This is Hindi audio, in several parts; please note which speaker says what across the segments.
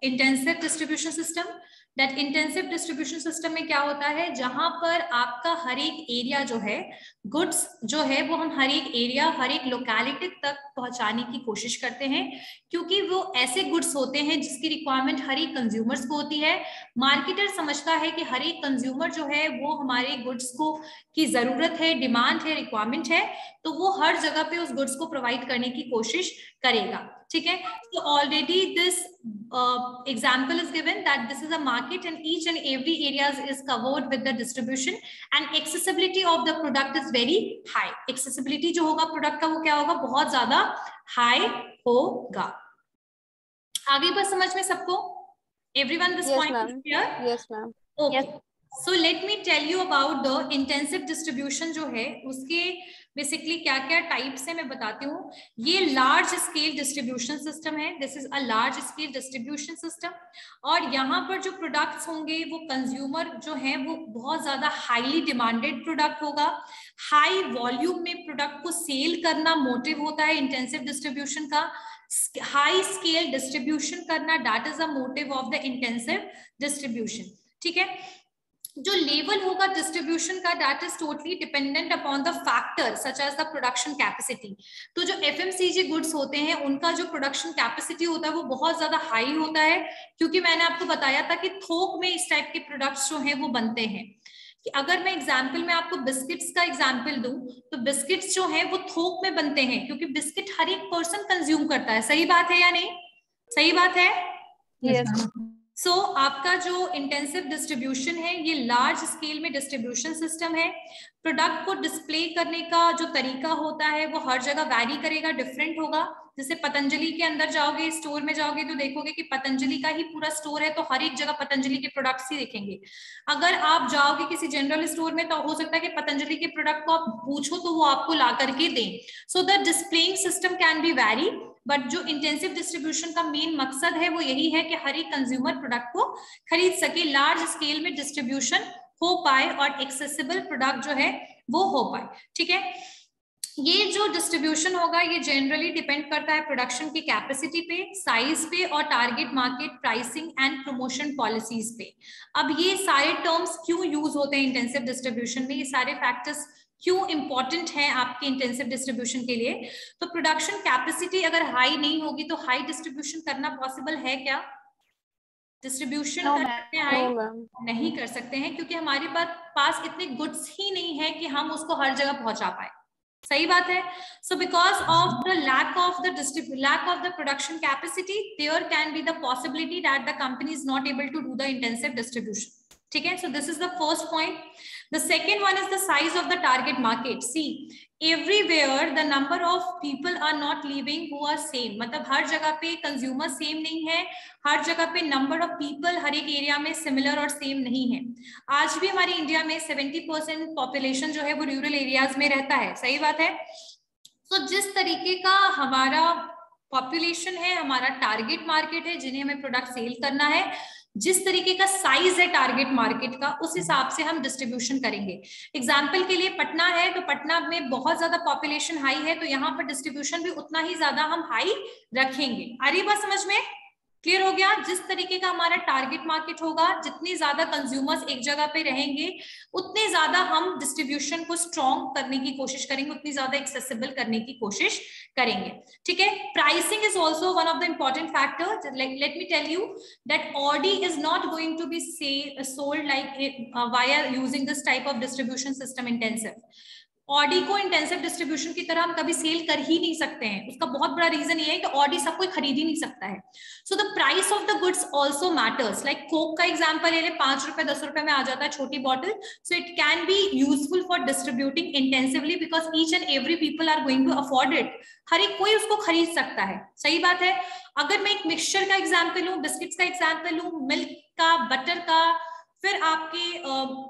Speaker 1: Intensive distribution system. That intensive distribution system में क्या होता है, जहां पर आपका हर एक एरिया जो है, गुड्स जो है वो हम हर एक एरिया, हर एक लोकेलिटी तक पहुंचाने की कोशिश करते हैं, क्योंकि वो ऐसे गुड्स होते हैं जिसकी रिक्वायरमेंट हर एक कंज्यूमर्स को होती है। मार्केटर समझता है कि हर एक कंज्यूमर जो है वो हमारे गुड्स को की जरूरत है, डिमांड है, रिक्वायरमेंट है, तो वो हर जगह पे उस गुड्स को प्रोवाइड करने की कोशिश करेगा। ठीक है, तो already this example is given that this is a market and each and every areas is covered with the distribution and accessibility of the product is very high. Accessibility जो होगा प्रोडक्ट का वो क्या होगा, बहुत ज्यादा हाई होगा। आगे बस समझ में सबको, everyone this point is clear?
Speaker 2: Yes ma'am.
Speaker 1: Okay. So let me tell you about the intensive distribution जो है उसके बेसिकली क्या क्या टाइप्स है मैं बताती हूँ। ये लार्ज स्केल डिस्ट्रीब्यूशन सिस्टम है, this is a large scale distribution system, और यहाँ पर जो प्रोडक्ट्स होंगे वो कंज्यूमर जो है वो बहुत ज्यादा हाईली डिमांडेड प्रोडक्ट होगा। हाई वॉल्यूम में प्रोडक्ट को सेल करना मोटिव होता है इंटेंसिव डिस्ट्रीब्यूशन का। हाई स्केल डिस्ट्रीब्यूशन करना, that is a motive of the intensive distribution. ठीक है, जो लेवल होगा डिस्ट्रीब्यूशन का, that is totally dependent upon the factor such as the production capacity. तो जो एफएमसीजी गुड्स होते हैं उनका जो प्रोडक्शन कैपेसिटी होता है वो बहुत ज्यादा हाई होता है, क्योंकि मैंने आपको बताया था कि थोक में इस टाइप के प्रोडक्ट्स जो हैं वो बनते हैं। कि अगर मैं एग्जाम्पल में आपको बिस्किट्स का एग्जाम्पल दूं, तो बिस्किट्स जो हैं वो थोक में बनते हैं, क्योंकि बिस्किट हर एक पर्सन कंज्यूम करता है। सही बात है या नहीं? सही बात है?
Speaker 2: Yes.
Speaker 1: सो आपका जो इंटेंसिव डिस्ट्रीब्यूशन है ये लार्ज स्केल में डिस्ट्रीब्यूशन सिस्टम है। प्रोडक्ट को डिस्प्ले करने का जो तरीका होता है वो हर जगह वैरी करेगा, डिफरेंट होगा। जैसे पतंजलि के अंदर जाओगे, स्टोर में जाओगे तो देखोगे कि पतंजलि का ही पूरा स्टोर है, तो हर एक जगह पतंजलि के प्रोडक्ट्स ही दिखेंगे। अगर आप जाओगे किसी जनरल स्टोर में तो हो सकता है कि पतंजलि के प्रोडक्ट को आप पूछो तो वो आपको ला करके दें। So the displaying system can be vary, but जो इंटेंसिव डिस्ट्रीब्यूशन का मेन मकसद है वो यही है कि हर एक कंज्यूमर प्रोडक्ट को खरीद सके, लार्ज स्केल में डिस्ट्रीब्यूशन हो पाए और एक्सेसिबल प्रोडक्ट जो है वो हो पाए। ठीक है, ये जो डिस्ट्रीब्यूशन होगा ये जनरली डिपेंड करता है प्रोडक्शन की कैपेसिटी पे, साइज पे और target market pricing and promotion policies पे। अब ये सारे टर्म्स क्यों यूज होते हैं इंटेंसिव डिस्ट्रीब्यूशन में, ये सारे फैक्टर्स क्यों इंपॉर्टेंट हैं आपके इंटेंसिव डिस्ट्रीब्यूशन के लिए? तो प्रोडक्शन कैपेसिटी अगर हाई नहीं होगी तो हाई डिस्ट्रीब्यूशन करना पॉसिबल है क्या? डिस्ट्रीब्यूशन कर सकते हैं हाई? नहीं कर सकते हैं, क्योंकि हमारे पास इतने गुड्स ही नहीं है कि हम उसको हर जगह पहुंचा पाए। सही बात है। So because of the lack of the production capacity, there can be the possibility that the company is not able to do the intensive distribution. ठीक है, so this is the first point. The second one is the size of the target market. See, everywhere the number of people are not living who are same. मतलब हर जगह पे कंज्यूमर सेम नहीं है, हर जगह पे नंबर ऑफ पीपल हर एक एरिया में सिमिलर और सेम नहीं है। आज भी हमारी इंडिया में 70% पॉपुलेशन जो है वो रूरल एरियाज में रहता है। सही बात है। तो जिस तरीके का हमारा पॉपुलेशन है, हमारा टारगेट मार्केट है जिन्हें हमें प्रोडक्ट सेल करना है, जिस तरीके का साइज है टारगेट मार्केट का, उस हिसाब से हम डिस्ट्रीब्यूशन करेंगे। एग्जाम्पल के लिए पटना है, तो पटना में बहुत ज्यादा पॉपुलेशन हाई है, तो यहाँ पर डिस्ट्रीब्यूशन भी उतना ही ज्यादा हम हाई रखेंगे। आ रही बात समझ में? क्लियर हो गया? जिस तरीके का हमारा टारगेट मार्केट होगा, जितनी ज्यादा कंज्यूमर्स एक जगह पे रहेंगे, उतने ज्यादा हम डिस्ट्रीब्यूशन को स्ट्रॉन्ग करने की कोशिश करेंगे, उतनी ज्यादा एक्सेसिबल करने की कोशिश करेंगे। ठीक है, pricing is also one of the important factor. Let me tell you that Audi is not going to be sold like via using this type of distribution system intensive. Audi को इंटेंसिव डिस्ट्रीब्यूशन की तरह हम कभी सेल कर ही नहीं सकते हैं। उसका बहुत बड़ा रीजन ये है कि ऑडी सब कोई खरीद ही नहीं सकता है। So the price of the goods also matters. Like Coke का एग्जांपल ले ले, 5 रुपए 10 रुपए में आ जाता है छोटी bottle. So it can be useful for distributing intensively because each and every people are going to afford it. हर एक कोई उसको खरीद सकता है। सही बात है। अगर मैं एक मिक्सचर का एग्जाम्पल लूं, बिस्किट्स का एग्जाम्पल लूं, मिल्क का, बटर का, फिर आपके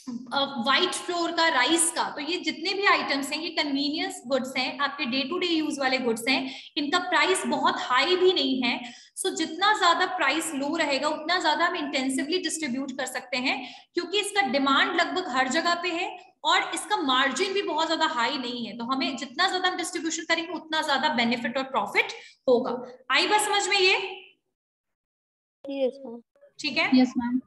Speaker 1: व्हाइट फ्लोर का, राइस का, तो ये जितने भी आइटम्स हैं ये कन्वीनियंस गुड्स हैं, आपके डे टू डे यूज वाले गुड्स हैं। इनका प्राइस बहुत हाई भी नहीं है। सो जितना ज्यादा प्राइस लो रहेगा उतना ज्यादा हम इंटेंसिवली डिस्ट्रीब्यूट कर सकते हैं, क्योंकि इसका डिमांड लगभग हर जगह पे है और इसका मार्जिन भी बहुत ज्यादा हाई नहीं है। तो हमें जितना ज्यादा हम डिस्ट्रीब्यूशन करेंगे उतना ज्यादा बेनिफिट और प्रॉफिट होगा। आई बात समझ में? ये
Speaker 2: Yes, ma'am.
Speaker 1: ठीक है?
Speaker 3: Yes, ma'am.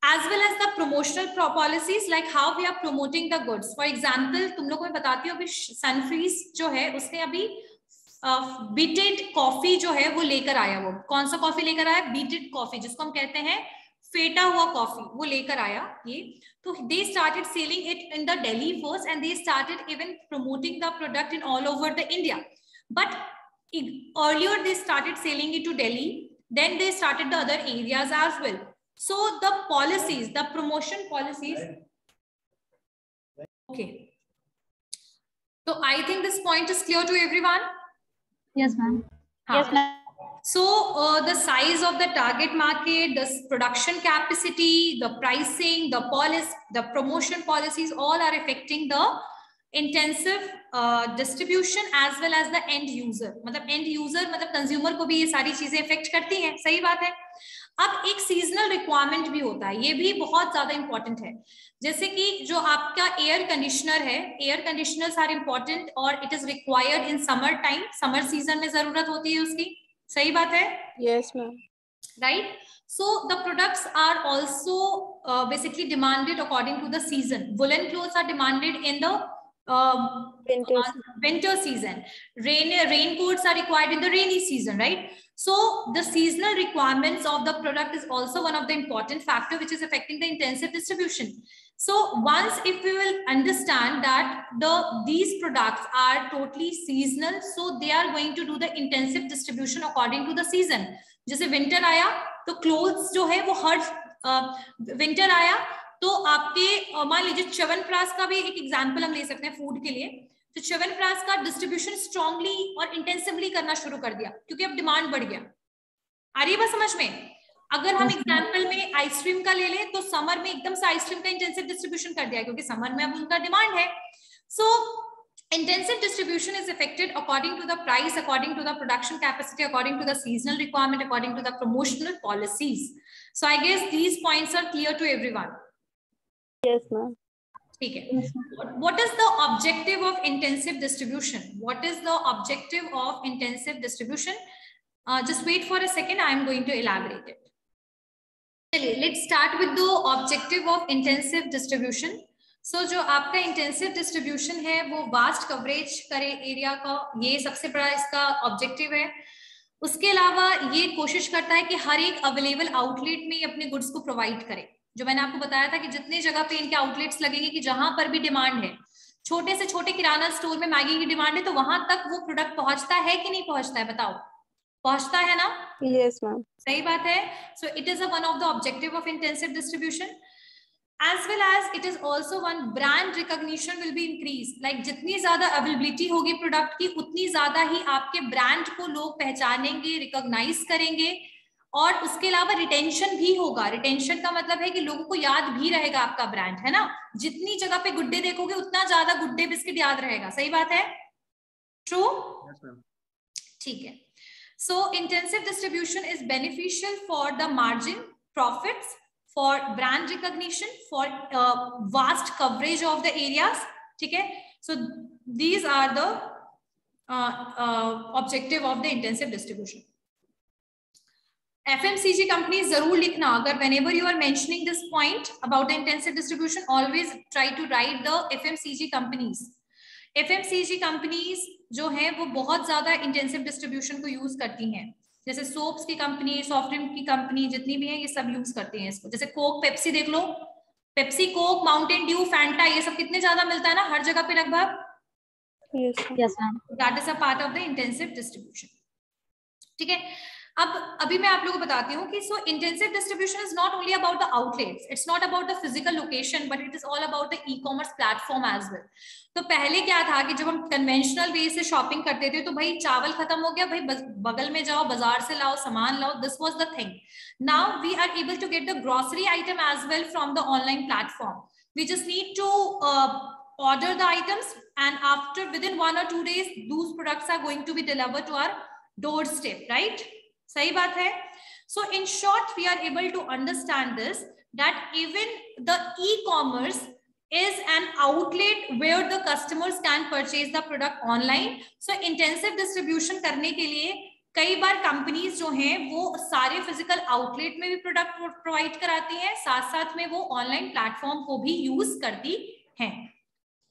Speaker 1: As well as the promotional policies, like how we are promoting the goods. For example, तुम लोगों को मैं बताती हूँ, अभी सनफ्रीज जो है उसने अभी बीटेड कॉफी जो है वो लेकर आया। वो कौन सा कॉफी लेकर आया? बीटेड कॉफी, जिसको हम कहते हैं फेटा हुआ कॉफी, वो लेकर आया ये। तो they started selling it in the Delhi first and they started even promoting the product in all over the India, but earlier they started selling it to Delhi, then they started the other areas as well. So the policies, the promotion policies, okay, so I think this point is clear to everyone.
Speaker 3: Yes, ma'am.
Speaker 2: Yes, ma'am.
Speaker 1: So the size of the target market, the production capacity, the pricing, the policy, the promotion policies, all are affecting the intensive distribution as well as the end user. मतलब end user मतलब consumer को भी ये सारी चीजें affect करती हैं, सही बात है। अब एक seasonal requirement भी होता है, ये भी बहुत ज्यादा important है। जैसे कि जो आपका एयर कंडीशनर है, एयर कंडीशनर्स आर इम्पोर्टेंट और it is required in summer time, summer season में जरूरत होती है उसकी, सही बात है?
Speaker 2: Yes, ma'am.
Speaker 1: Right? So the products are also basically demanded according to the season. Woolen clothes are demanded in the winter season. Raincoats are required in the rainy season, right? So the seasonal requirements of the product is also one of the important factor which is affecting the intensive distribution. So once if we will understand that these products are totally seasonal, so they are going to do the intensive distribution according to the season. जैसे winter आया तो clothes जो है वो हर winter आया तो आपके मान लीजिए च्यवनप्राश का भी एक एग्जांपल हम ले सकते हैं फूड के लिए। तो च्यवनप्राश का डिस्ट्रीब्यूशन स्ट्रांगली और इंटेंसिवली करना शुरू कर दिया क्योंकि अब डिमांड बढ़ गया। आ रही है बात समझ में? अगर हम एग्जांपल में आइसक्रीम का ले लें तो समर में एकदम से आइसक्रीम का इंटेंसिव डिस्ट्रीब्यूशन कर दिया क्योंकि समर में अब उनका डिमांड है। सो intensive distribution is affected according to the price, according to the production capacity, according to the seasonal requirement, according to the promotional policies. So I guess these points are clear to everyone.
Speaker 2: Yes, ma'am.
Speaker 1: Okay. What is the objective of intensive distribution? What is the objective of intensive distribution? Just wait for a second. I am going to elaborate it. Let's start with the objective of intensive distribution. So जो आपका इंटेंसिव डिस्ट्रीब्यूशन है वो वास्ट कवरेज करे एरिया का, ये सबसे बड़ा इसका ऑब्जेक्टिव है। उसके अलावा ये कोशिश करता है कि हर एक अवेलेबल आउटलेट में अपने गुड्स को प्रोवाइड करे। जो मैंने आपको बताया था कि जितने जगह पे इनके आउटलेट्स लगेंगे कि जहां पर भी डिमांड है, छोटे से छोटे किराना स्टोर में मैगी की डिमांड है तो वहां तक वो प्रोडक्ट पहुंचता है कि नहीं पहुंचता है? बताओ, पहुंचता है ना?
Speaker 2: Yes, ma'am.
Speaker 1: सही बात है। So it is one of the objective of intensive distribution. As well as it is also one brand recognition will be increased. Like जितनी ज्यादा अवेलेबिलिटी होगी प्रोडक्ट की उतनी ज्यादा ही आपके ब्रांड को लोग पहचानेंगे, रिकॉग्नाइज करेंगे और उसके अलावा रिटेंशन भी होगा। रिटेंशन का मतलब है कि लोगों को याद भी रहेगा आपका ब्रांड, है ना? जितनी जगह पे गुड्डे देखोगे उतना ज्यादा गुड्डे बिस्किट याद रहेगा। सही बात है? ट्रू? ठीक है। So intensive distribution is beneficial for the margin, profits, for brand recognition, for vast coverage of the areas. ठीक है? So these are the objective of the intensive distribution. FMCG companies जरूर लिखना, अगर whenever you are mentioning this point about the intensive distribution, always try to write the FMCG companies. FMCG companies जो है वो बहुत ज्यादा इंटेंसिव डिस्ट्रीब्यूशन को यूज करती हैं। जैसे सोप्स की कंपनी, सॉफ्ट ड्रिंक की कंपनी जितनी भी है ये सब यूज करती हैं इसको। जैसे कोक, पेप्सी देख लो, Pepsi, Coke, Mountain Dew, Fanta, ये सब कितने ज्यादा मिलता है ना हर जगह पे लगभग।
Speaker 2: Yes, ma'am.
Speaker 1: That is a part of the intensive distribution. ठीक है? अब अभी मैं आप लोगों को बताती हूँ कि so intensive distribution is not only about the outlets, it's not about the physical location, but it is all about the e-commerce platform as well. तो पहले क्या था कि जब हम कन्वेंशनल वे से शॉपिंग करते थे तो भाई चावल खत्म हो गया, भाई बगल में जाओ, बाजार से लाओ, सामान लाओ, this was the thing. Now we are able to get the grocery item as well from the online platform. We just need to order the items and after within 1 or 2 days those products are going to be delivered to our doorstep, right? सही बात है। So in short we are able to understand this, that even the e-commerce is an outlet where the customers can purchase the product online. So intensive distribution करने के लिए कई बार कंपनीज जो हैं वो सारे फिजिकल आउटलेट में भी प्रोडक्ट प्रोवाइड कराती हैं, साथ साथ में वो ऑनलाइन प्लेटफॉर्म को भी यूज करती हैं।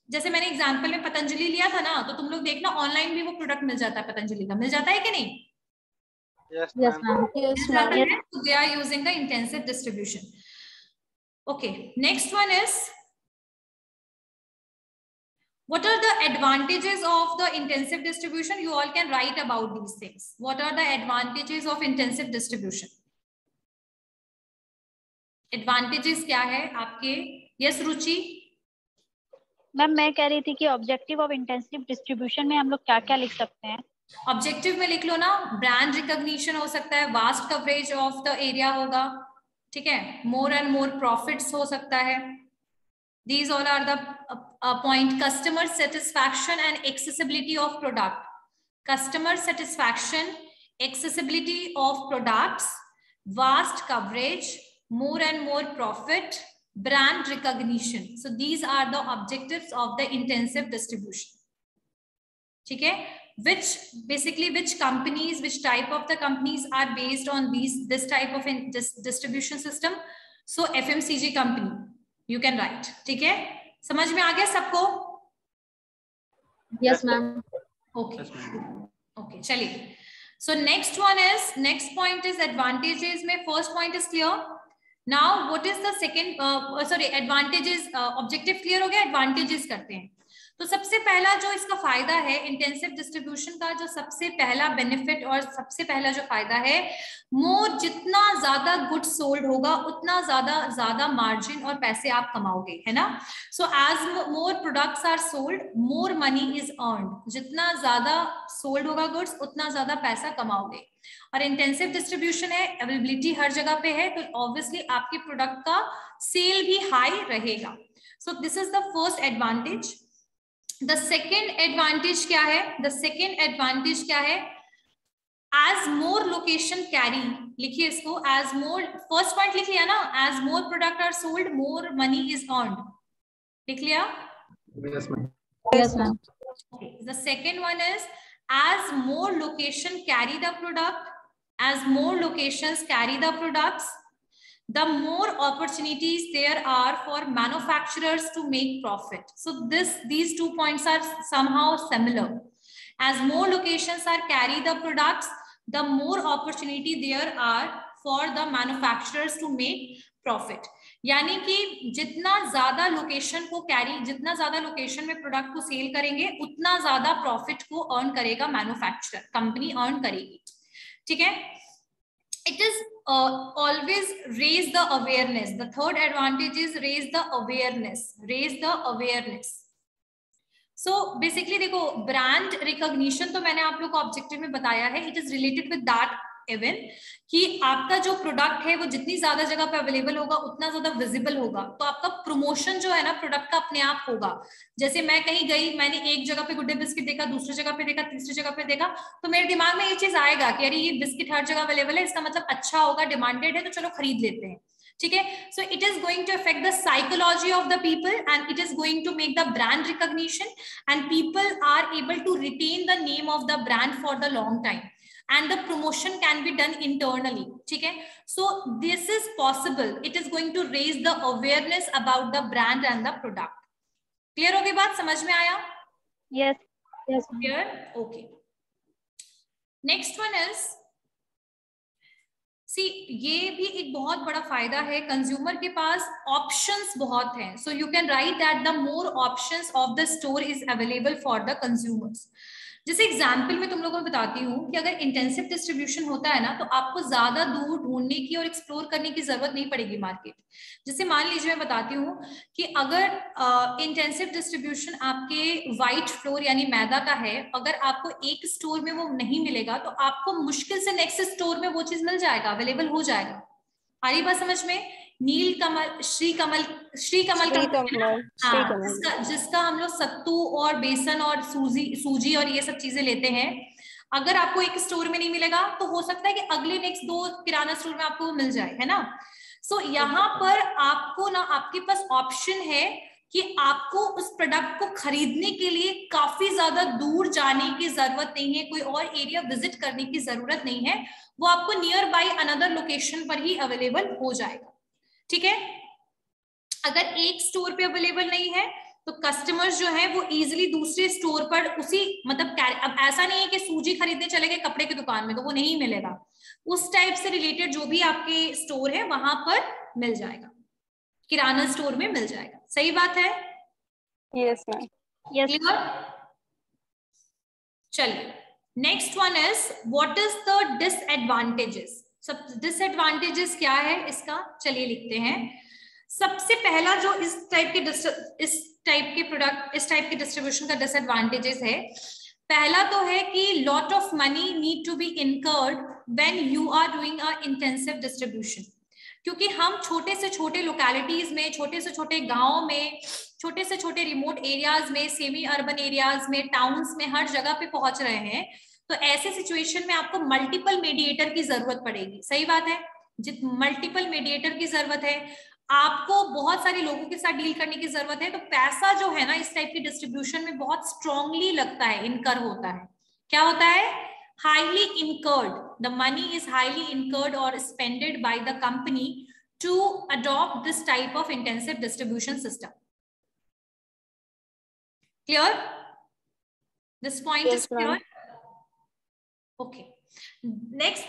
Speaker 1: जैसे मैंने एग्जांपल में पतंजलि लिया था ना, तो तुम लोग देखना ऑनलाइन भी वो प्रोडक्ट मिल जाता है, पतंजलि का मिल जाता है कि नहीं?
Speaker 3: Yes, ma'am.
Speaker 2: Yes, ma'am.
Speaker 1: They are using the intensive distribution. Okay, next one is, what are the advantages of the intensive distribution? You all can write about these things. What are the advantages of intensive distribution? Advantages क्या है आपके? Yes, रुचि?
Speaker 4: मैम मैं कह रही थी कि ऑब्जेक्टिव ऑफ इंटेंसिव डिस्ट्रीब्यूशन में हम लोग क्या क्या लिख सकते हैं?
Speaker 1: ऑब्जेक्टिव में लिख लो ना, ब्रांड रिकॉग्निशन हो सकता है, vast coverage of the area होगा, ठीक है, मोर एंड मोर प्रॉफिट्स हो सकता है। These all are the point. Customer satisfaction and accessibility of product. Customer satisfaction, accessibility of products, vast coverage, more and more profit, brand recognition. So these are the objectives of the intensive distribution. ठीक है? Which basically which companies, which type of the companies are based on this type of distribution system? So FMCG company. You can write. ठीक है? समझ में आ गया सबको?
Speaker 2: Yes, ma'am.
Speaker 1: Okay. Okay, चलिए. So next one is, next point is advantages में first point is clear. Now what is the second? Advantages. Objective clear हो गया? Advantages करते हैं. तो सबसे पहला जो इसका फायदा है इंटेंसिव डिस्ट्रीब्यूशन का, जो सबसे पहला बेनिफिट और सबसे पहला जो फायदा है, मोर, जितना ज्यादा गुड्स सोल्ड होगा उतना ज्यादा मार्जिन और पैसे आप कमाओगे, है ना? So as more products are sold, more money is earned. जितना ज्यादा सोल्ड होगा गुड्स उतना ज्यादा पैसा कमाओगे। और इंटेंसिव डिस्ट्रीब्यूशन है, अवेलेबिलिटी हर जगह पे है, तो ऑब्वियसली आपके प्रोडक्ट का सेल भी हाई रहेगा। सो this is the first advantage. The second advantage क्या है? The second advantage क्या है? As more location carry, लिखिए इसको, as more, first point लिख लिया ना, as more product are sold, more money is earned, लिख लिया?
Speaker 3: Yes, ma'am.
Speaker 2: Yes, ma'am.
Speaker 1: Okay. The second one is, as more location carry the product, as more locations carry the products, the more opportunities there are for manufacturers to make profit. So these 2 points are somehow similar. As more locations are carry the products, the more opportunity there are for the manufacturers to make profit. यानी कि जितना ज्यादा लोकेशन को कैरी, जितना ज्यादा लोकेशन में प्रोडक्ट को सेल करेंगे उतना ज्यादा प्रॉफिट को अर्न करेगा मैन्युफैक्चरर, कंपनी अर्न करेगी, ठीक है? It is always raise the awareness. The third advantage is raise the awareness. Raise the awareness. So basically देखो, brand recognition तो मैंने आप लोग को ऑब्जेक्टिव में बताया है. It is related with that even कि आपका जो प्रोडक्ट है वो जितनी ज्यादा जगह पे अवेलेबल होगा उतना ज्यादा विजिबल होगा, तो आपका प्रमोशन जो है ना प्रोडक्ट का अपने आप होगा। जैसे मैं कहीं गई, मैंने एक जगह पे गुड डे बिस्किट देखा, दूसरी जगह पे देखा, तीसरी जगह पे देखा, तो मेरे दिमाग में ये चीज आएगा कि अरे ये बिस्किट हर जगह अवेलेबल है, इसका मतलब अच्छा होगा, डिमांडेड है, तो चलो खरीद लेते हैं, ठीक है? So it is going to affect the psychology of the people and it is going to make the brand recognition and people are able to retain the name of the brand for the long time and the promotion can be done internally, ठीक है? So this is possible. It is going to raise the awareness about the brand and the product. Clear हो गई बात? समझ में आया?
Speaker 4: Yes. Yes.
Speaker 1: Clear? Okay. Next one is, see, ये भी एक बहुत बड़ा फायदा है, कंज्यूमर के पास ऑप्शंस बहुत हैं. So you can write that the more options of the store is available for the consumers. जैसे एग्जाम्पल में तुम लोगों को बताती हूँ कि अगर इंटेंसिव डिस्ट्रीब्यूशन होता है ना, तो आपको ज्यादा दूर ढूंढने की और एक्सप्लोर करने की जरूरत नहीं पड़ेगी मार्केट। जैसे मान लीजिए मैं बताती हूँ कि अगर इंटेंसिव डिस्ट्रीब्यूशन आपके व्हाइट फ्लोर यानी मैदा का है, अगर आपको एक स्टोर में वो नहीं मिलेगा तो आपको मुश्किल से नेक्स्ट स्टोर में वो चीज मिल जाएगा, अवेलेबल हो जाएगा। आ रही बात समझ में? नील कमल, श्री कमल जिसका हम लोग सत्तू और बेसन और सूजी और ये सब चीजें लेते हैं, अगर आपको एक स्टोर में नहीं मिलेगा तो हो सकता है कि अगले नेक्स्ट 2 किराना स्टोर में आपको मिल जाए, है ना? सो यहाँ पर आपको ना, आपके पास ऑप्शन है कि आपको उस प्रोडक्ट को खरीदने के लिए काफी ज्यादा दूर जाने की जरूरत नहीं है, कोई और एरिया विजिट करने की जरूरत नहीं है, वो आपको नियर बाय अनदर लोकेशन पर ही अवेलेबल हो जाएगा। ठीक है, अगर एक स्टोर पे अवेलेबल नहीं है तो कस्टमर्स जो है वो इजीली दूसरे स्टोर पर उसी मतलब अब ऐसा नहीं है कि सूजी खरीदने चले गए कपड़े की दुकान में तो वो नहीं मिलेगा, उस टाइप से रिलेटेड जो भी आपके स्टोर है वहां पर मिल जाएगा, किराना स्टोर में मिल जाएगा। सही बात है?
Speaker 2: Yes ma'am.
Speaker 4: यस।
Speaker 1: चलिए next one is what is the disadvantages. सब डिसएडवांटेजेस क्या है इसका, चलिए लिखते हैं। सबसे पहला जो इस टाइप के प्रोडक्ट, इस टाइप के डिस्ट्रीब्यूशन का डिसएडवांटेजेस है, पहला तो है कि lot of money need to be incurred when you are doing a intensive distribution, क्योंकि हम छोटे से छोटे लोकेलिटीज में, छोटे से छोटे गांव में, छोटे से छोटे रिमोट एरियाज में, सेमी अर्बन एरियाज में, टाउन्स में, हर जगह पे पहुंच रहे हैं, तो ऐसे सिचुएशन में आपको मल्टीपल मीडिएटर की जरूरत पड़ेगी। सही बात है, मल्टीपल मीडिएटर की जरूरत है, आपको बहुत सारे लोगों के साथ डील करने की जरूरत है, तो पैसा जो है ना इस टाइप के डिस्ट्रीब्यूशन में बहुत स्ट्रांगली लगता है, इनकर होता है। क्या होता है? Highly incurred, the money is highly incurred और spended by the company to adopt this type of intensive distribution system. Clear? This point is clear? Okay, next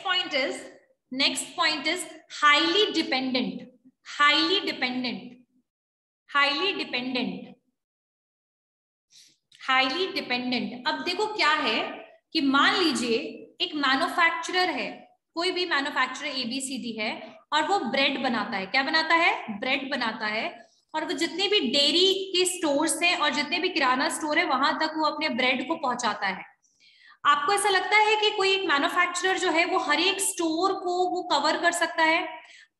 Speaker 1: point is highly dependent. Highly dependent. अब देखो क्या है कि मान लीजिए एक मैन्युफैक्चरर है, कोई भी मैन्युफैक्चरर ABCD है और वो ब्रेड बनाता है। क्या बनाता है? ब्रेड बनाता है, और वो जितने भी डेयरी के स्टोर्स हैं और जितने भी किराना स्टोर है वहां तक वो अपने ब्रेड को पहुंचाता है। आपको ऐसा लगता है कि कोई एक मैन्युफैक्चरर जो है वो हर एक स्टोर को वो कवर कर सकता है?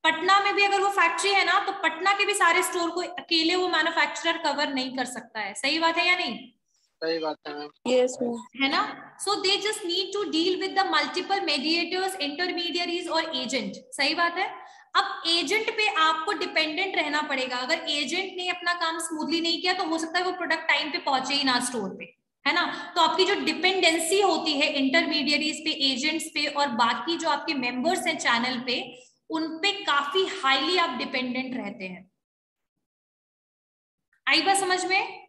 Speaker 1: पटना में भी अगर वो फैक्ट्री है ना, तो पटना के भी सारे स्टोर को अकेले वो मैन्युफैक्चरर कवर नहीं कर सकता है। सही बात है या नहीं?
Speaker 3: सही बात है मैम।
Speaker 2: Yes ma'am.
Speaker 1: है ना? So they just need to deal with the multiple mediators, intermediaries और एजेंट। सही बात है। अब एजेंट पे आपको डिपेंडेंट रहना पड़ेगा। अगर एजेंट ने अपना काम स्मूथली नहीं किया तो हो सकता है वो प्रोडक्ट टाइम पे पहुंचे ही ना स्टोर पे, है ना? तो आपकी जो डिपेंडेंसी होती है इंटरमीडियरीज पे, एजेंट्स पे और बाकी जो आपके मेंबर्स हैं चैनल पे, उन पे काफी हाईली आप डिपेंडेंट रहते हैं। आई बात समझ में?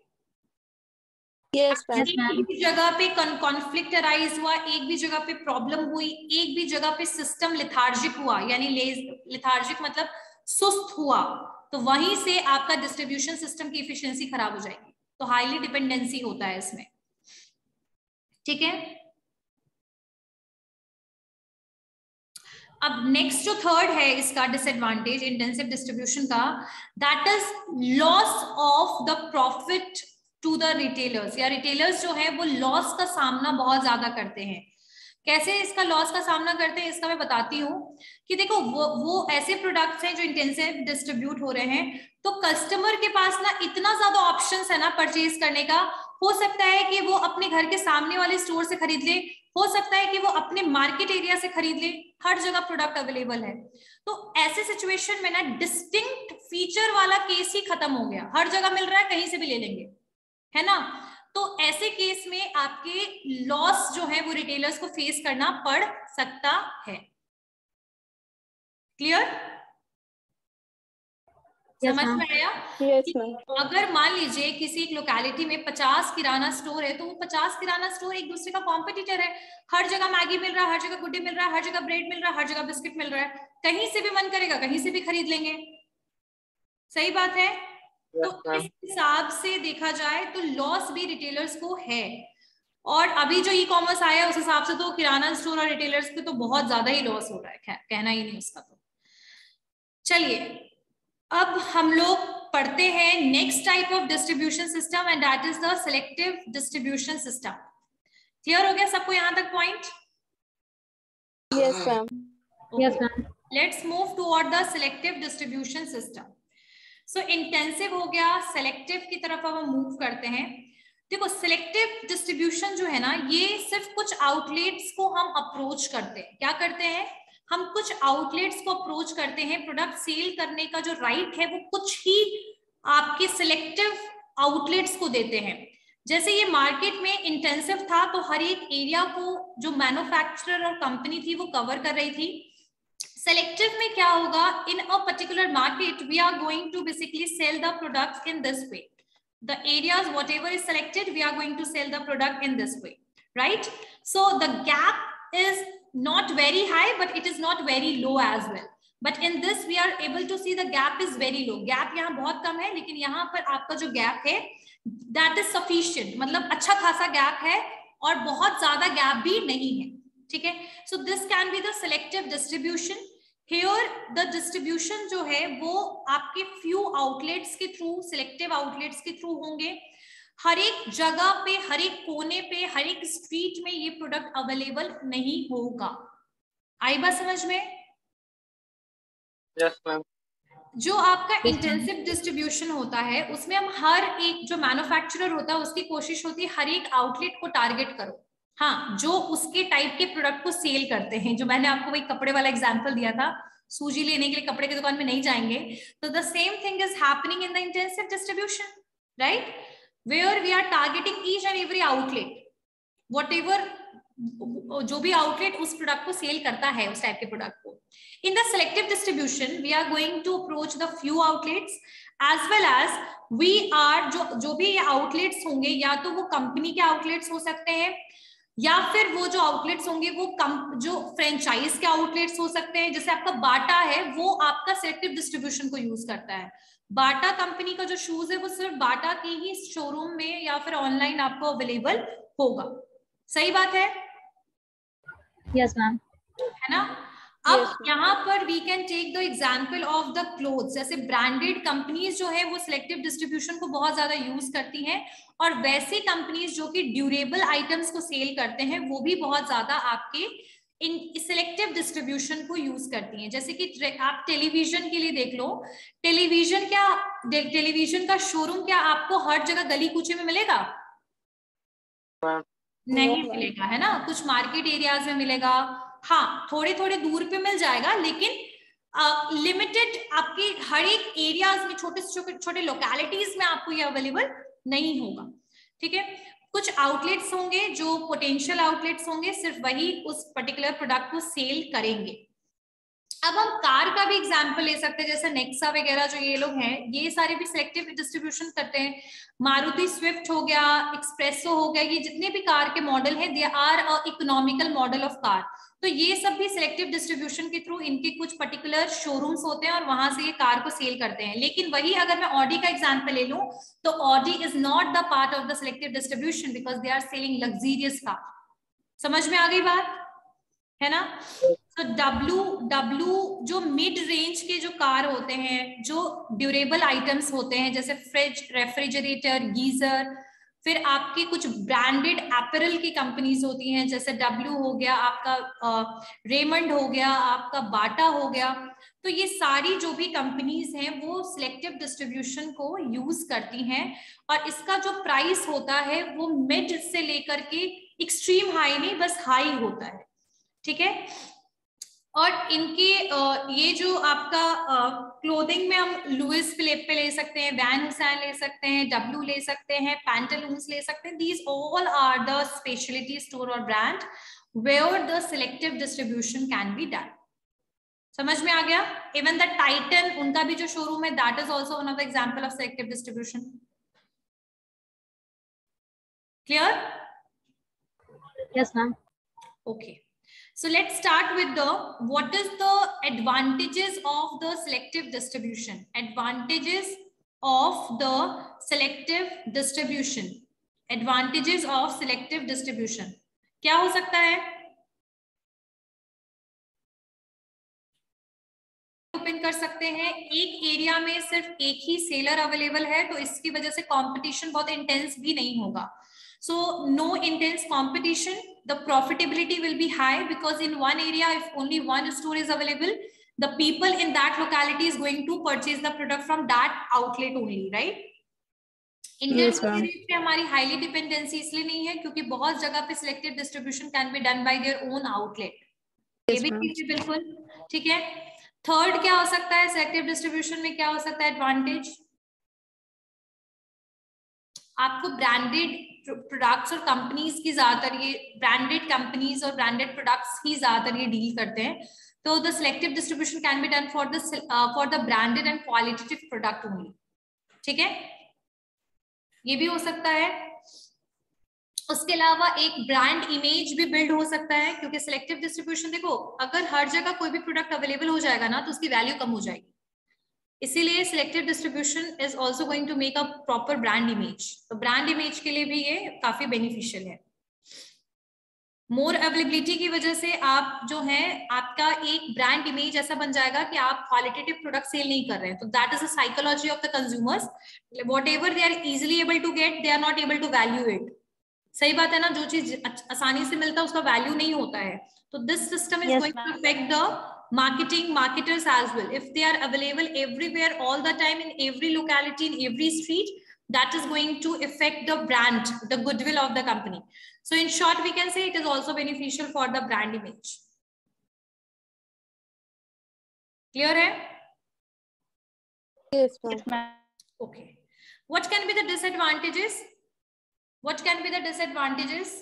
Speaker 2: Yes ma'am.
Speaker 1: एक भी जगह पे कॉन्फ्लिक्ट अराइज हुआ, एक भी जगह पे प्रॉब्लम हुई, एक भी जगह पे सिस्टम लिथार्जिक हुआ, यानी लिथार्जिक मतलब सुस्त हुआ, तो वहीं से आपका डिस्ट्रीब्यूशन सिस्टम की इफिशियंसी खराब हो जाएगी। तो हाईली डिपेंडेंसी होता है इसमें। ठीक है, अब नेक्स्ट जो थर्ड है इसका डिसएडवांटेज इंटेंसिव डिस्ट्रीब्यूशन का, that is loss of the profit to the retailers. या रिटेलर्स जो है वो लॉस का सामना बहुत ज्यादा करते हैं। कैसे इसका लॉस का सामना करते हैं इसका मैं बताती हूँ कि देखो वो ऐसे प्रोडक्ट्स हैं जो इंटेंसिव डिस्ट्रीब्यूट हो रहे हैं, तो कस्टमर के पास ना इतना ज्यादा ऑप्शंस है ना परचेज करने का। हो सकता है कि वो अपने घर के सामने वाले स्टोर से खरीद ले, हो सकता है कि वो अपने मार्केट एरिया से खरीद ले, हर जगह प्रोडक्ट अवेलेबल है। तो ऐसे सिचुएशन में ना डिस्टिंक्ट फीचर वाला केस ही खत्म हो गया, हर जगह मिल रहा है, कहीं से भी ले लेंगे, है ना? तो ऐसे केस में आपके लॉस जो है वो रिटेलर्स को फेस करना पड़ सकता है। क्लियर? समझ में आया?
Speaker 2: Yes ma'am.
Speaker 1: अगर मान लीजिए किसी एक लोकेलिटी में 50 किराना स्टोर है, तो वो 50 किराना स्टोर एक दूसरे का कॉम्पिटिटर है। हर जगह मैगी मिल रहा है, हर जगह गुड्डी मिल रहा है, हर जगह ब्रेड मिल रहा है, हर जगह बिस्किट मिल रहा है, कहीं से भी मन करेगा कहीं से भी खरीद लेंगे। सही बात है? तो इस हिसाब से देखा जाए तो लॉस भी रिटेलर्स को है। और अभी जो ई कॉमर्स आया उस हिसाब से तो किराना स्टोर और रिटेलर्स को तो बहुत ज्यादा ही लॉस हो रहा है, कहना ही नहीं उसका। तो चलिए अब हम लोग पढ़ते हैं next type of distribution system, and that is the selective distribution system. Clear हो गया सबको यहाँ तक point?
Speaker 2: Yes ma'am.
Speaker 4: Yes ma'am.
Speaker 1: Let's move toward the selective distribution system. So intensive हो गया, सेलेक्टिव की तरफ अब हम मूव करते हैं। देखो सिलेक्टिव डिस्ट्रीब्यूशन जो है ना, ये सिर्फ कुछ आउटलेट्स को हम अप्रोच करते हैं। क्या करते हैं? हम कुछ आउटलेट्स को अप्रोच करते हैं। प्रोडक्ट सेल करने का जो राइट है वो कुछ ही आपके सिलेक्टिव आउटलेट्स को देते हैं। जैसे ये मार्केट में इंटेंसिव था तो हर एक एरिया को जो मैन्युफैक्चरर और कंपनी थी वो कवर कर रही थी। सेलेक्टिव में क्या होगा, in a particular market we are going to basically sell the products in this way, the areas whatever is selected we are going to sell the product in this way, right? So the gap is not very high but it is not very low as well, but in this we are able to see the gap is very low. gap यहाँ बहुत कम है लेकिन यहाँ पर आपका जो gap है that is sufficient, मतलब अच्छा खासा gap है और बहुत ज्यादा gap भी नहीं है, ठीक है? So this can be the selective distribution. Here the distribution जो है वो आपके few outlets के थ्रू, selective outlets के थ्रू होंगे। हर एक जगह पे, हर एक कोने पे, हर एक स्ट्रीट में ये प्रोडक्ट अवेलेबल नहीं होगा। आई बात समझ में?
Speaker 3: Yes, ma'am.
Speaker 1: जो आपका इंटेंसिव डिस्ट्रीब्यूशन होता है उसमें हम हर एक जो मैन्युफैक्चरर होता है उसकी कोशिश होती है हर एक आउटलेट को टारगेट करो, हाँ, जो उसके टाइप के प्रोडक्ट को सेल करते हैं। जो मैंने आपको वही कपड़े वाला एग्जांपल दिया था, सूजी लेने के लिए कपड़े की दुकान में नहीं जाएंगे, तो the same thing is happening in the intensive distribution, right, where we are targeting each and every outlet, whatever जो भी आउटलेट उस प्रोडक्ट को सेल करता है, उस टाइप के प्रोडक्ट को। In the selective distribution we are going to approach the few outlets as well as we are जो भी ये आउटलेट्स होंगे या तो वो कंपनी के आउटलेट्स हो सकते हैं या फिर वो जो आउटलेट्स होंगे वो जो फ्रेंचाइज के आउटलेट्स हो सकते हैं। जैसे आपका बाटा है वो आपका सेलेक्टिव डिस्ट्रीब्यूशन को यूज करता है। बाटा कंपनी का जो शूज है वो सिर्फ बाटा की ही शोरूम में या फिर ऑनलाइन आपको अवेलेबल होगा। सही बात है?
Speaker 4: Yes ma'am.
Speaker 1: है ना? अब यहाँ पर we can take the example of the clothes. जैसे ब्रांडेड कंपनीज जो है वो सिलेक्टिव डिस्ट्रीब्यूशन को बहुत ज्यादा यूज करती हैं और वैसे कंपनीज जो कि ड्यूरेबल आइटम्स को सेल करते हैं वो भी बहुत ज्यादा आपके इन सिलेक्टिव डिस्ट्रीब्यूशन को यूज करती हैं। जैसे कि आप टेलीविजन के लिए देख लो, टेलीविजन का शोरूम क्या आपको हर जगह गली कूचे में मिलेगा? नहीं मिलेगा, है ना? कुछ मार्केट एरियाज में मिलेगा, हाँ, थोड़े थोड़े दूर पे मिल जाएगा, लेकिन लिमिटेड आपके हर एक एरियाज में, छोटे छोटे लोकेलिटीज में आपको ये अवेलेबल नहीं होगा, ठीक है? कुछ आउटलेट्स होंगे जो पोटेंशियल आउटलेट्स होंगे, सिर्फ वही उस पर्टिकुलर प्रोडक्ट को सेल करेंगे। अब हम कार का भी एग्जांपल ले सकते हैं, जैसे नेक्सा वगैरह जो ये लोग हैं, ये सारे भी सिलेक्टिव डिस्ट्रीब्यूशन करते हैं। मारुति स्विफ्ट हो गया, एक्सप्रेसो हो गया, ये जितने भी कार के मॉडल है they are a economical model of car. तो ये सब भी सिलेक्टिव डिस्ट्रीब्यूशन के थ्रू इनके कुछ पर्टिकुलर शोरूम्स होते हैं और वहां से ये कार को सेल करते हैं। लेकिन वही अगर मैं ऑडी का एग्जांपल ले लूं तो Audi is not the part of the selective distribution because they are selling luxurious car. समझ में आ गई बात, है ना? तो डब्ल्यू जो मिड रेंज के जो कार होते हैं, जो ड्यूरेबल आइटम्स होते हैं, जैसे फ्रिज, रेफ्रिजरेटर, गीजर, फिर आपके कुछ ब्रांडेड एपरल की कंपनीज होती हैं, जैसे डब्ल्यू हो गया आपका, रेमंड हो गया आपका, बाटा हो गया। तो ये सारी जो भी कंपनीज हैं वो सिलेक्टिव डिस्ट्रीब्यूशन को यूज करती हैं और इसका जो प्राइस होता है वो मिड से लेकर के एक्सट्रीम हाई नहीं, बस हाई होता है, ठीक है? और इनके ये जो आपका क्लोथिंग में हम लुइस फिलिप पे ले सकते हैं, वैन हुसैन ले सकते हैं, डब्ल्यू ले सकते हैं, पैंटालून्स ले सकते हैं। These all are the speciality store और brand where the selective distribution can be done. समझ में आ गया? इवन द टाइटन, उनका भी जो शोरूम है, that is also one of the example of selective distribution. Clear?
Speaker 4: Yes ma'am.
Speaker 1: Okay. So let's start with what is the advantages of the selective distribution? Advantages of the selective distribution. Advantages of selective distribution. क्या हो सकता है? ओपन कर सकते हैं, एक एरिया में सिर्फ एक ही सेलर अवेलेबल है तो इसकी वजह से कंपटीशन बहुत इंटेंस भी नहीं होगा। So no intense competition, the profitability will be high because in one area if only one store is available, the people in that locality is going to purchase the product from that outlet only, right? Indian market पे हमारी highly dependency इसलिए नहीं है क्योंकि बहुत जगह पे selective distribution can be done by their own outlet. ये भी ठीक है, बिल्कुल ठीक है। थर्ड क्या हो सकता है, selective distribution में क्या हो सकता है एडवांटेज? आपको ब्रांडेड प्रोडक्ट्स और कंपनीज की ज्यादातर, ये ब्रांडेड कंपनीज और ब्रांडेड प्रोडक्ट्स ही ज्यादातर ये डील करते हैं. तो the selective distribution can be done for the branded and qualitative product only. ठीक है, ये भी हो सकता है. उसके अलावा एक ब्रांड इमेज भी बिल्ड हो सकता है, क्योंकि सिलेक्टिव डिस्ट्रीब्यूशन, देखो अगर हर जगह कोई भी प्रोडक्ट अवेलेबल हो जाएगा ना तो उसकी वैल्यू कम हो जाएगी. इसीलिए selective distribution is also going to make a proper brand image. तो ब्रांड इमेज के लिए भी ये काफी बेनिफिशियल है. मोर अवेलेबिलिटी की वजह से आप जो है, आपका एक ब्रांड इमेज ऐसा बन जाएगा कि आप क्वालिटेटिव प्रोडक्ट सेल नहीं कर रहे हैं. तो that is the psychology of the consumers. Whatever they are easily able to get, they are not able to value it. सही बात है ना, जो चीज आसानी से मिलता है उसका वैल्यू नहीं होता है. तो this system is going to affect the marketers as well. If they are available everywhere all the time in every locality, in every street, that is going to affect the brand, the goodwill of the company. So in short, we can say it is also beneficial for the brand image. Clear hai?
Speaker 2: Yes, ma'am.
Speaker 1: Okay. What can be the disadvantages? What can be the disadvantages?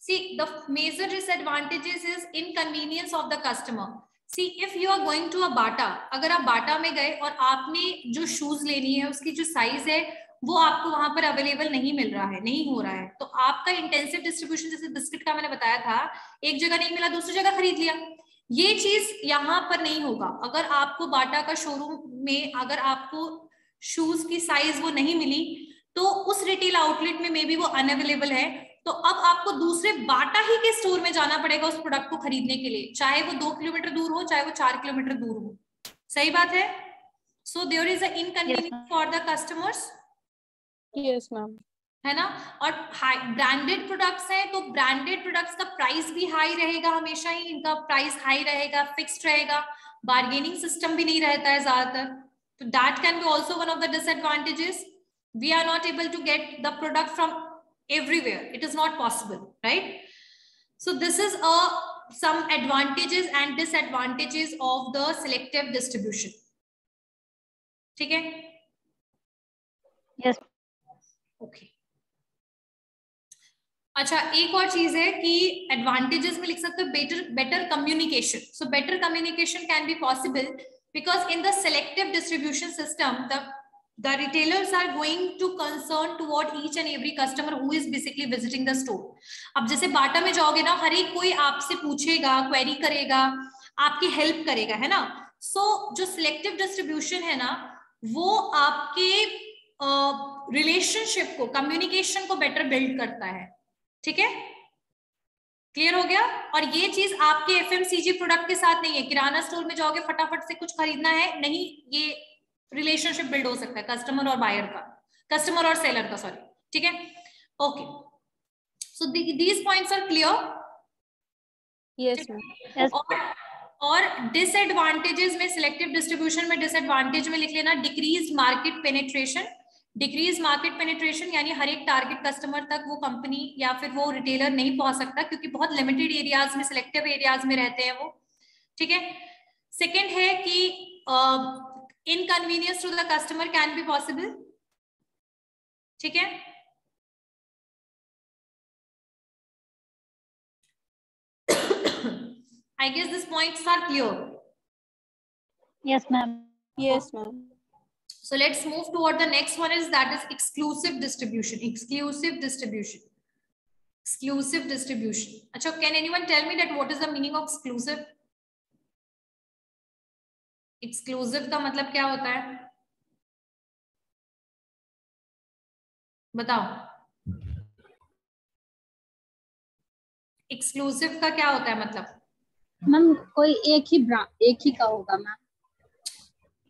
Speaker 1: See, the major disadvantages is inconvenience of the customer. See, if you are going to a Bata, अगर आप बाटा में गए और आपने जो शूज लेनी है उसकी जो साइज है वो आपको वहां पर अवेलेबल नहीं मिल रहा है, नहीं हो रहा है, तो आपका इंटेंसिव डिस्ट्रीब्यूशन, जैसे बिस्किट का मैंने बताया था, एक जगह नहीं मिला दूसरी जगह खरीद लिया. ये चीज यहाँ पर नहीं होगा. अगर आपको बाटा का शोरूम में अगर आपको शूज की साइज वो नहीं मिली तो उस रिटेल आउटलेट में मे बी वो अनअवेलेबल है, तो अब आपको दूसरे बाटा ही के स्टोर में जाना पड़ेगा उस प्रोडक्ट को खरीदने के लिए, चाहे वो 2 किलोमीटर दूर हो, चाहे वो 4 किलोमीटर दूर हो. सही बात है. So there is a inconvenience for the customers.
Speaker 2: Yes, ma'am.
Speaker 1: है ना. और ब्रांडेड प्रोडक्ट्स हैं तो ब्रांडेड प्रोडक्ट्स का प्राइस भी हाई रहेगा, हमेशा ही इनका प्राइस हाई रहेगा, फिक्स्ड रहेगा, बार्गेनिंग सिस्टम भी नहीं रहता है ज्यादातर. तो that can be also one of the disadvantages. We are not able to get the product from everywhere. It is not possible, right? So this is some advantages and disadvantages of the selective distribution. ठीक है?
Speaker 4: Yes.
Speaker 1: Okay. अच्छा, एक और चीज है कि एडवांटेजेस में लिख सकते हो better communication. So better communication can be possible because in the selective distribution system, the retailers are going to concern toward each and every customer who is basically visiting the store. अब जैसे बाटा में जाओगे ना, हर एक कोई आपसे पूछेगा, क्वेरी करेगा, आपकी हेल्प करेगा, है ना. सो जो सिलेक्टिव डिस्ट्रीब्यूशन है ना, वो आपके रिलेशनशिप को, कम्युनिकेशन को बेटर बिल्ड करता है. ठीक है, क्लियर हो गया. और ये चीज आपके एफएमसीजी प्रोडक्ट के साथ नहीं है. किराना स्टोर में जाओगे, फटाफट से कुछ खरीदना है, नहीं, ये रिलेशनशिप बिल्ड हो सकता है कस्टमर और बायर का, कस्टमर और सेलर का, सॉरी. ठीक है, okay. So these points are clear.
Speaker 2: Yes, ma'am.
Speaker 1: और डिसएडवांटेजेस में, सिलेक्टिव डिस्ट्रीब्यूशन में डिसएडवांटेज में लिख लेना decrease market penetration. Decrease market penetration यानी हर एक टारगेट कस्टमर तक वो कंपनी या फिर वो रिटेलर नहीं पहुंच सकता, क्योंकि बहुत लिमिटेड एरियाज में, सिलेक्टिव एरियाज में रहते हैं वो. ठीक है. सेकेंड है कि inconvenience to the customer can be possible. ठीक है. I guess these points are clear.
Speaker 4: Yes, ma'am.
Speaker 2: Yes, ma'am.
Speaker 1: So let's move toward the next one, is that is exclusive distribution. Exclusive distribution. Exclusive distribution. अच्छा, can anyone tell me that what is the meaning of exclusive? Exclusive का मतलब क्या होता है, बताओ. एक्सक्लूसिव का क्या होता है मतलब?
Speaker 2: मैम कोई एक ही का होगा ma'am.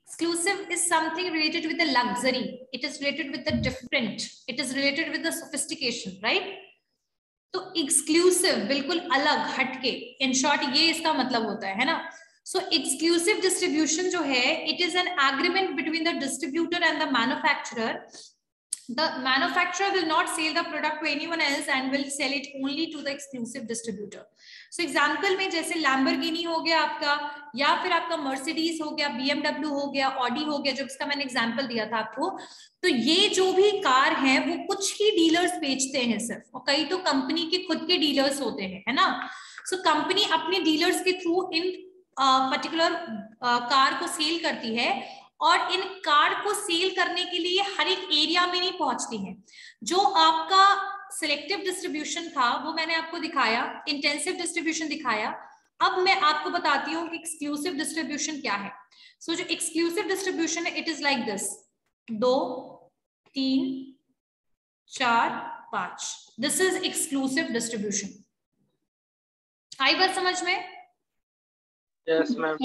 Speaker 1: Exclusive is something related with the luxury. It is related with the different. It is related with the sophistication, right? तो exclusive बिल्कुल अलग, हटके. In short, ये इसका मतलब होता है ना. So exclusive distribution जो है, it is an agreement between the distributor and the manufacturer The manufacturer will not sell the product to anyone else and will sell it only to the exclusive distributor. So example में जैसे Lamborghini हो गया आपका, या फिर आपका Mercedes हो गया, BMW हो गया, Audi हो गया, जो इसका मैंने एग्जांपल दिया था आपको, तो ये जो भी कार है वो कुछ ही डीलर्स बेचते हैं सिर्फ, और कई तो कंपनी के खुद के डीलर्स होते हैं, है ना. सो कंपनी अपने डीलर्स के थ्रू इन पर्टिकुलर कार को सेल करती है, और इन कार को सेल करने के लिए हर एक एरिया में नहीं पहुंचती है. जो आपका सिलेक्टिव डिस्ट्रीब्यूशन था वो मैंने आपको दिखाया, इंटेंसिव डिस्ट्रीब्यूशन दिखाया. अब मैं आपको बताती हूँ कि एक्सक्लूसिव डिस्ट्रीब्यूशन क्या है. सो जो एक्सक्लूसिव डिस्ट्रीब्यूशन है, it is like this: 2 3 4 5. This is exclusive distribution. आई बात समझ में?
Speaker 3: Yes ma'am.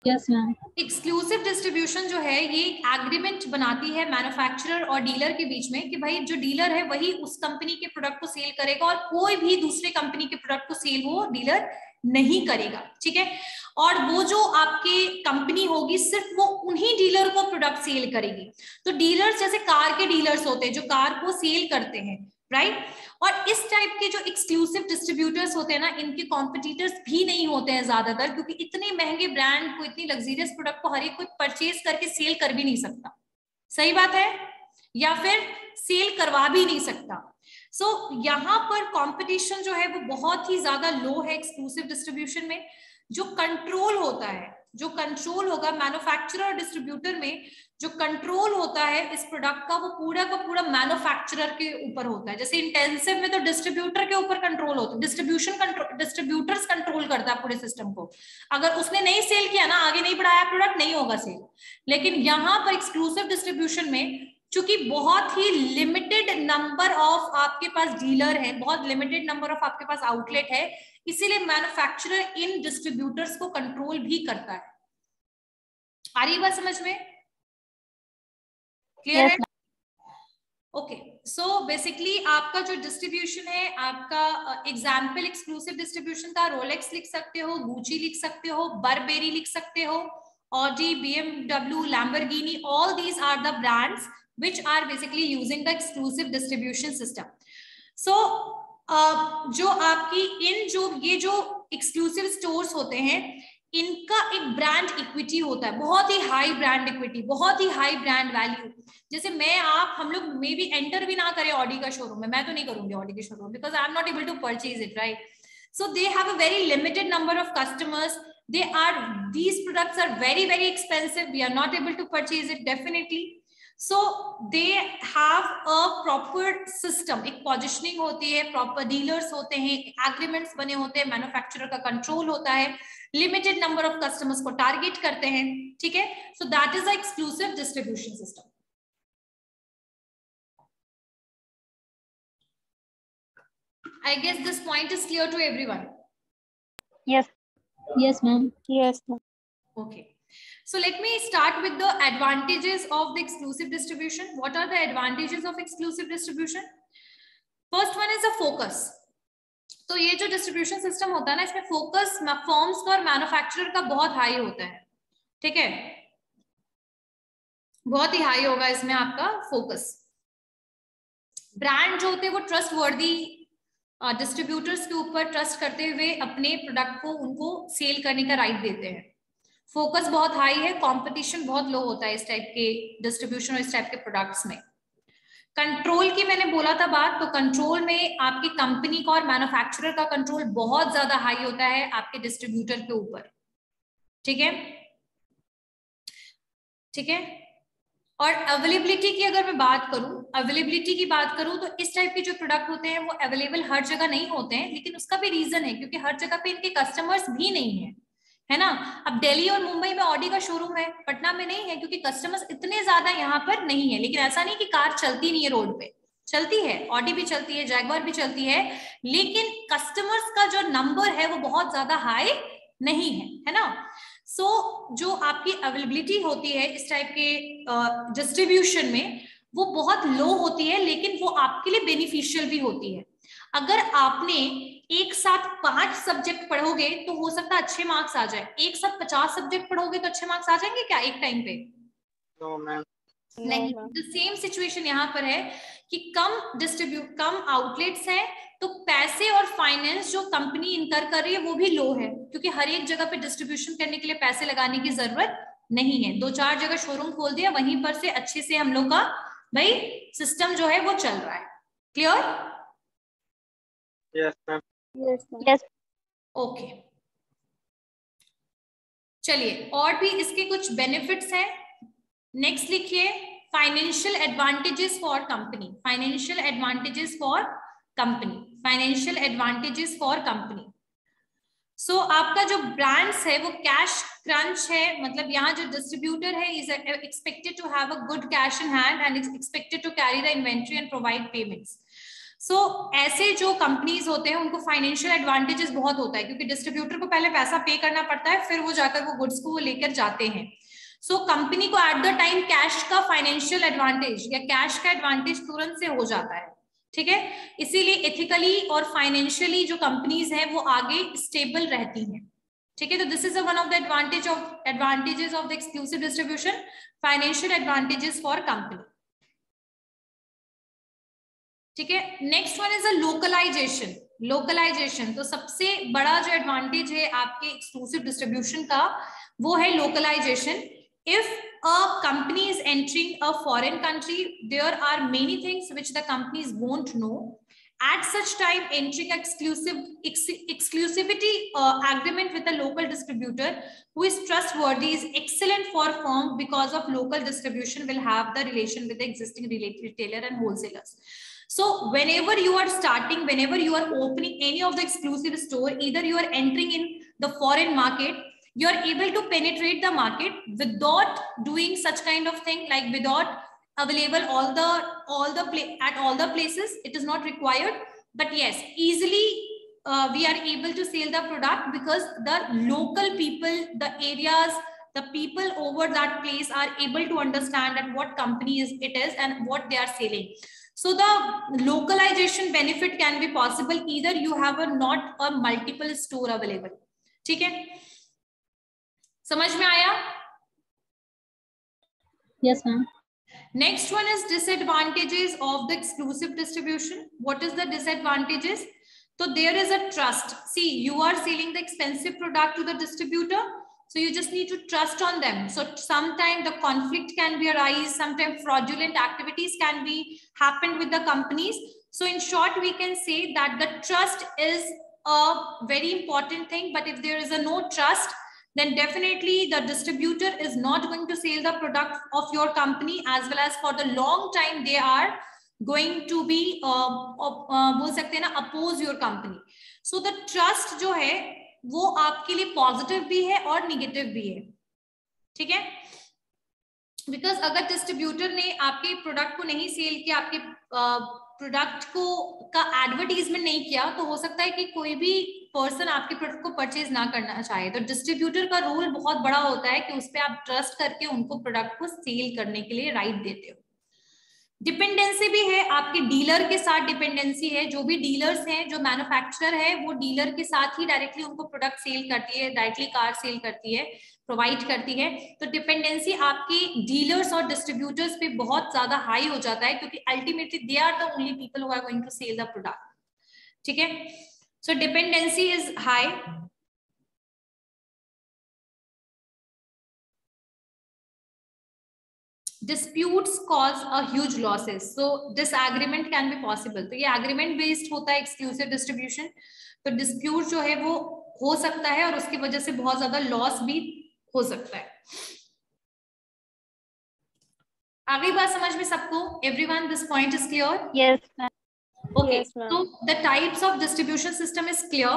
Speaker 2: Yes ma'am.
Speaker 1: Exclusive distribution जो है ये एग्रीमेंट बनाती है मैन्युफैक्चरर और डीलर के बीच में कि भाई जो डीलर है वही उस कंपनी के प्रोडक्ट को सेल करेगा, और कोई भी दूसरे कंपनी के प्रोडक्ट को सेल वो डीलर नहीं करेगा. ठीक है. और वो जो आपके कंपनी होगी सिर्फ वो उन्हीं डीलर को प्रोडक्ट सेल करेगी. तो डीलर्स जैसे कार के डीलर्स होते हैं जो कार को सेल करते हैं, राइट. और इस टाइप के जो एक्सक्लूसिव डिस्ट्रीब्यूटर्स होते हैं ना, इनके कॉम्पिटिटर्स भी नहीं होते हैं ज्यादातर, क्योंकि इतने महंगे ब्रांड को, इतनी लग्जरियस प्रोडक्ट को हर एक कोई परचेज करके सेल कर भी नहीं सकता. सही बात है? या फिर सेल करवा भी नहीं सकता. सो यहाँ पर कंपटीशन जो है वो बहुत ही ज्यादा लो है एक्सक्लूसिव डिस्ट्रीब्यूशन में. जो कंट्रोल होता है, जो कंट्रोल होगा मैन्युफैक्चरर और डिस्ट्रीब्यूटर में, जो कंट्रोल होता है इस प्रोडक्ट का, वो पूरा का पूरा मैन्युफैक्चरर के ऊपर होता है. जैसे इंटेंसिव में तो डिस्ट्रीब्यूटर के ऊपर कंट्रोल होता है, डिस्ट्रीब्यूटर्स कंट्रोल करता है पूरे सिस्टम को. अगर उसने नहीं सेल किया ना, आगे नहीं बढ़ाया प्रोडक्ट, नहीं होगा सेल. लेकिन यहाँ पर एक्सक्लूसिव डिस्ट्रीब्यूशन में चूंकि बहुत ही लिमिटेड नंबर ऑफ आपके पास डीलर है, बहुत लिमिटेड नंबर ऑफ आपके पास आउटलेट है, इसीलिए मैन्युफैक्चरर इन डिस्ट्रीब्यूटर्स को कंट्रोल भी करता है. आ रही बात समझ में? क्लियर है? ओके. सो बेसिकली आपका जो डिस्ट्रीब्यूशन है, आपका एग्जाम्पल एक्सक्लूसिव डिस्ट्रीब्यूशन का रोलेक्स लिख सकते हो, गुची लिख सकते हो, बर्बेरी लिख सकते हो, Audi, BMW, Lamborghini, all these are the brands which are basically using the exclusive distribution system. So जो आपकी इन जो ये जो एक्सक्लूसिव स्टोर्स होते हैं, इनका एक ब्रांड इक्विटी होता है, बहुत ही हाई ब्रांड इक्विटी, बहुत ही हाई ब्रांड वैल्यू. जैसे मैं आप हम लोग मे बी एंटर भी ना करें ऑडी का शोरूम में, मैं तो नहीं करूंगी ऑडी के showroom, because I am not able to purchase it, right. So they have a very limited number of customers. These products are very, very expensive. We are not able to purchase it definitely. So they have a proper system. एक positioning होती है, proper dealers होते हैं, agreements बने होते हैं, manufacturer का control होता है, limited number of customers को target करते हैं. ठीक है. So that is the exclusive distribution system. I guess this point is clear to everyone.
Speaker 4: Yes.
Speaker 2: Yes ma'am.
Speaker 4: Yes ma'am.
Speaker 1: Okay. So let me start with the advantages of the exclusive distribution. What are the advantages of exclusive distribution? First one is a focus. तो ये जो distribution system होता है ना, इसमें focus firms का और manufacturer का बहुत high होता है. ठीक है, बहुत ही high होगा इसमें आपका focus. Brand जो होते हैं वो trustworthy डिस्ट्रीब्यूटर्स के ऊपर ट्रस्ट करते हुए अपने प्रोडक्ट को उनको सेल करने का राइट देते हैं. फोकस बहुत हाई है, कंपटीशन बहुत लो होता है इस टाइप के डिस्ट्रीब्यूशन और इस टाइप के प्रोडक्ट्स में. कंट्रोल की मैंने बोला था बात, तो कंट्रोल में आपकी कंपनी का और मैन्युफैक्चरर का कंट्रोल बहुत ज्यादा हाई होता है आपके डिस्ट्रीब्यूटर के ऊपर. ठीक है, ठीक है. और अवेलेबिलिटी की अगर मैं बात करूं, तो इस टाइप के जो प्रोडक्ट होते हैं वो अवेलेबल हर जगह नहीं होते हैं, लेकिन उसका भी रीजन है क्योंकि हर जगह पे इनके कस्टमर्स भी नहीं है, है ना. अब दिल्ली और मुंबई में ऑडी का शोरूम है, पटना में नहीं है क्योंकि कस्टमर्स इतने ज्यादा यहाँ पर नहीं है. लेकिन ऐसा नहीं कि कार चलती नहीं है, रोड पे चलती है, ऑडी भी चलती है, जैगवार भी चलती है, लेकिन कस्टमर्स का जो नंबर है वो बहुत ज्यादा हाई नहीं है ना. सो जो आपकी अवेलेबिलिटी होती है इस टाइप के डिस्ट्रीब्यूशन में वो बहुत लो होती है, लेकिन वो आपके लिए बेनिफिशियल भी होती है. अगर आपने एक साथ 5 सब्जेक्ट पढ़ोगे तो हो सकता है अच्छे मार्क्स आ जाए. एक साथ 50 सब्जेक्ट पढ़ोगे तो अच्छे मार्क्स आ जाएंगे क्या एक टाइम पे?
Speaker 3: No ma'am.
Speaker 1: नहीं, द सेम सिचुएशन यहाँ पर है कि कम आउटलेट्स हैं तो पैसे और फाइनेंस जो कंपनी इनकर कर रही है वो भी लो है, क्योंकि हर एक जगह पे डिस्ट्रीब्यूशन करने के लिए पैसे लगाने की जरूरत नहीं है। 2-4 जगह शोरूम खोल दिया, वहीं पर से अच्छे से हम लोग का भाई सिस्टम जो है वो चल रहा है। Clear?
Speaker 3: Yes ma'am.
Speaker 4: Yes.
Speaker 1: Okay, चलिए और भी इसके कुछ बेनिफिट्स हैं। नेक्स्ट लिखिए financial advantages for company. Financial advantages for company. Financial advantages for company. So आपका जो ब्रांड्स है वो कैश क्रंच है, मतलब यहाँ जो डिस्ट्रीब्यूटर है is expected to have a good cash in hand and is expected to carry the inventory and provide payments. So ऐसे जो कंपनीज होते हैं उनको फाइनेंशियल एडवांटेजेस बहुत होता है, क्योंकि डिस्ट्रीब्यूटर को पहले पैसा पे करना पड़ता है, फिर वो जाकर वो गुड्स को वो लेकर जाते हैं। सो कंपनी को एट द टाइम कैश का फाइनेंशियल एडवांटेज या कैश का एडवांटेज तुरंत से हो जाता है, ठीक है। इसीलिए एथिकली और फाइनेंशियली जो कंपनीज हैं वो आगे स्टेबल रहती हैं, ठीक है। तो this is one of the advantages of the exclusive distribution, financial advantages for company, ठीक है। Next one is a localization. Localization तो सबसे बड़ा जो एडवांटेज है आपके एक्सक्लूसिव डिस्ट्रीब्यूशन का वो है localisation. If a company is entering a foreign country, there are many things which the companies won't know. At such time, entering exclusivity agreement with a local distributor who is trustworthy is excellent for firm, because of local distribution will have the relation with the existing retailer and wholesalers. So whenever you are starting, whenever you are opening any of the exclusive store, either you are entering in the foreign market, you are able to penetrate the market without doing such kind of thing, like without available at all the places. It is not required, but yes, easily we are able to sell the product, because the local people, the areas, the people over that place are able to understand that what company it is and what they are selling. So the localization benefit can be possible, either you have not a multiple store available, ठीक है। समझ में आया?
Speaker 2: Yes, ma'am.
Speaker 1: Next one is disadvantages of the exclusive distribution. What is the disadvantages? So there is a trust. See, you are selling the expensive product to the distributor, so you just need to trust on them. So sometimes the conflict can be arise, sometimes fraudulent activities can be happened with the companies. So in short, we can say that the trust is a very important thing, but if there is a no trust, then definitely the distributor is not going to sell the product of your company, as well as for the long time they are going to be बोल सकते हैं ना, oppose your company. So the trust जो है वो आपके लिए पॉजिटिव भी है और निगेटिव भी है, ठीक है। बिकॉज अगर डिस्ट्रीब्यूटर ने आपके प्रोडक्ट को नहीं सेल किया, आपके प्रोडक्ट को का एडवर्टीजमेंट नहीं किया, तो हो सकता है कि कोई भी पर्सन आपके प्रोडक्ट को परचेज ना करना चाहे। तो डिस्ट्रीब्यूटर का रोल बहुत बड़ा होता है कि उस पर आप ट्रस्ट करके उनको प्रोडक्ट को सेल करने के लिए राइट देते हो। डिपेंडेंसी भी है, आपके डीलर के साथ डिपेंडेंसी है। जो भी डीलर्स हैं, जो मैन्युफैक्चरर है, वो डीलर के साथ ही डायरेक्टली उनको प्रोडक्ट सेल करती है, डायरेक्टली कार सेल करती है, प्रोवाइड करती है। तो डिपेंडेंसी आपके डीलर्स और डिस्ट्रीब्यूटर्स पे बहुत ज्यादा हाई हो जाता है, क्योंकि ultimately they are the only people who are going to sell the product, ठीक है। So dependency is high. Disputes cause a huge losses, so disagreement can be possible. तो ये agreement based होता है exclusive distribution, तो dispute जो है वो हो सकता है और उसकी वजह से बहुत ज्यादा लॉस भी हो सकता है। आगे बात समझ में सबको? Everyone, this point is clear?
Speaker 4: Yes, ma'am.
Speaker 1: Okay,
Speaker 2: Yes, ma'am.
Speaker 1: so the types of distribution system is clear.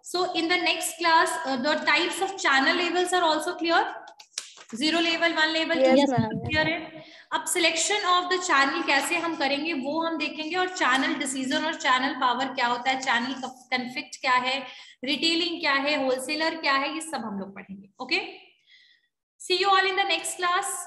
Speaker 1: So in the next class, the types of channel labels are also clear. 0 level, 1 level,
Speaker 2: Yes, ma'am.
Speaker 1: Clear है। अब सिलेक्शन ऑफ द चैनल कैसे हम करेंगे वो हम देखेंगे, और चैनल डिसीजन और चैनल पावर क्या होता है, चैनल कन्फ्लिक्ट क्या है, रिटेलिंग क्या है, होलसेलर क्या है, ये सब हम लोग पढ़ेंगे। Okay, see you all in the next class.